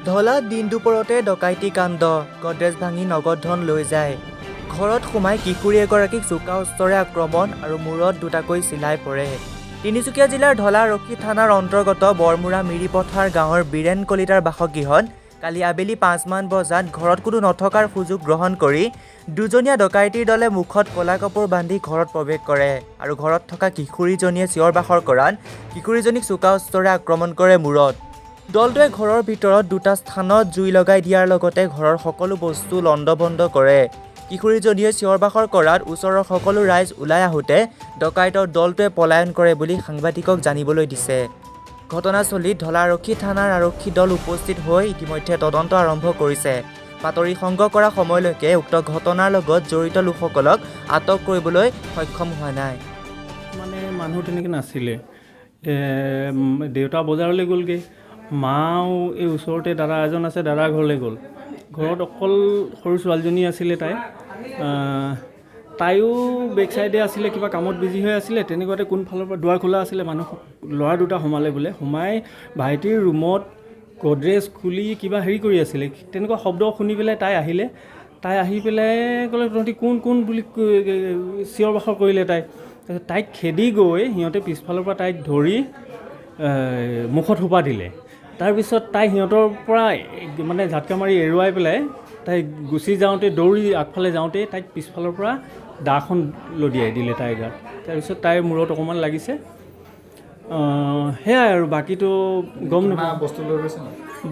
ঢলাত দিন দুপৰতে ডকাইতি কাণ্ড গডৰেজ ভাঙি নগদ ধন লৈ যায় ঘৰত সোমাই কিশোৰী এগৰাকীক চোকা অস্ত্ৰৰে আক্ৰমণ আৰু মূৰত দুটাকৈ চিলাই পৰে তিনিচুকীয়া জিলাৰ ঢলা আৰক্ষী থানাৰ অন্তৰ্গত বৰমুৰা মিৰিপথাৰ গাঁৱৰ বীৰেন কলিতাৰ বাসগৃহত কালি আবেলি 5 মান বজাত ঘৰত কোনো নথকাৰ সুযোগ গ্ৰহণ কৰি দুজনীয়া ডকাইতিৰ দলে মুখত কলা কাপোৰ বান্ধি ঘৰত প্ৰৱেশ কৰে আৰু ঘৰত থকা কিশোৰীজনীয়ে চিঞৰ বাখৰ কৰাত কিশোৰীজনীক চোকা অস্ত্ৰৰে আক্ৰমণ কৰে মূৰত দলটোৱে ঘৰৰ ভিতৰত দুটা স্থানত জুই লগাই দিয়াৰ লগতে ঘৰৰ সকলো বস্তু লণ্ডভণ্ড কৰে কিশোৰীজনীয়ে চিঞৰ বাখৰ কৰাত ওচৰৰ সকলো ৰাইজ ওলাই আহোঁতে ডকাইতৰ দলটোৱে পলায়ন কৰে বুলি সাংবাদিকক জানিবলৈ দিছে ঘটনাস্থলীত ঢলা আৰক্ষী থানাৰ আৰক্ষী দল উপস্থিত হৈ ইতিমধ্যে তদন্ত আৰম্ভ কৰিছে বাতৰি সংগ্ৰহ কৰা সময়লৈকে উক্ত ঘটনাৰ লগত জড়িত লোকসকলক আটক কৰিবলৈ সক্ষম হোৱা নাই মানে মানুহ তেনেকৈ নাছিলে দেউতা বজাৰলৈ গ'লগৈ মাও এই ওচৰতে দাদা এজন আছে দাদা ঘৰলৈ গ'ল ঘৰত অকল সৰু ছোৱালীজনী আছিলে তাইও বেক চাইডে আছিলে কিবা কামত বিজি হৈ আছিলে তেনেকুৱাতে কোনফালৰ পৰা দুৱাৰ খোলা আছিলে মানুহ ল'ৰা দুটা সোমালে বোলে সোমাই ভাইটিৰ ৰুমত গডৰেজ খুলি কিবা হেৰি কৰি আছিলে তেনেকুৱা শব্দ শুনি পেলাই তাই আহি পেলাই ক'লে তহঁতি কোন বুলি চিঞৰ বাখৰ কৰিলে তাইক খেদি গৈ সিহঁতে পিছফালৰ পৰা তাইক ধৰি মুখত সোপা দিলে তাৰপিছত তাই সিহঁতৰ পৰা মানে ঝাটকা মাৰি এৰুৱাই পেলাই তাই গুচি যাওঁতে দৌৰি আগফালে যাওঁতে তাইক পিছফালৰ পৰা দাখন লদিয়াই দিলে তাইৰ গাত তাৰপিছত তাইৰ মূৰত অকণমান লাগিছে সেয়াই আৰু বাকীটো গম নাপাওঁ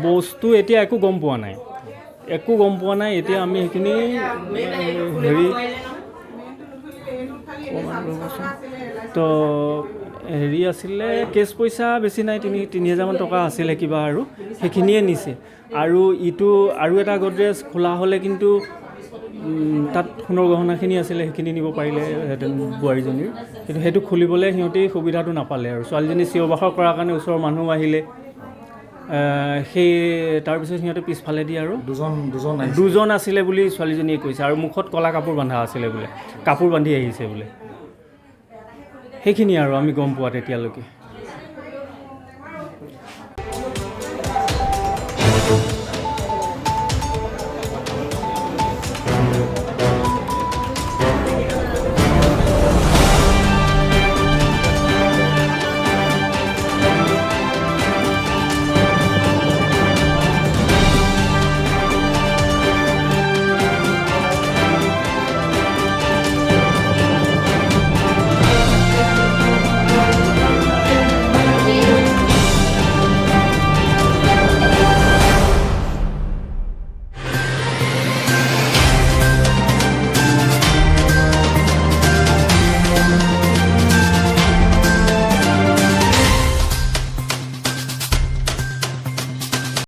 বস্তু এতিয়া একো গম পোৱা নাই এতিয়া আমি সেইখিনি তো হেৰি আছিলে কেছ পইচা বেছি নাই 3,000 মান টকা আছিলে কিবা আৰু সেইখিনিয়ে নিছে আৰু ইটো আৰু এটা গডৰেজ খোলা হ'লে কিন্তু তাত সোণৰ গহনাখিনি আছিলে সেইখিনি নিব পাৰিলেহেঁতেন বোৱাৰীজনীৰ কিন্তু সেইটো খুলিবলৈ সিহঁতে সুবিধাটো নাপালে আৰু ছোৱালীজনী চিঞৰ বাখৰ কৰাৰ কাৰণে ওচৰৰ মানুহ আহিলে সেই তাৰপিছত সিহঁতে পিছফালেদি আৰু দুজন আছিলে বুলি ছোৱালীজনীয়ে কৈছে আৰু মুখত কলা কাপোৰ বন্ধা আছিলে বোলে কাপোৰ বান্ধি আহিছে বোলে সেইখিনি আৰু আমি গম পোৱা তেতিয়ালৈকে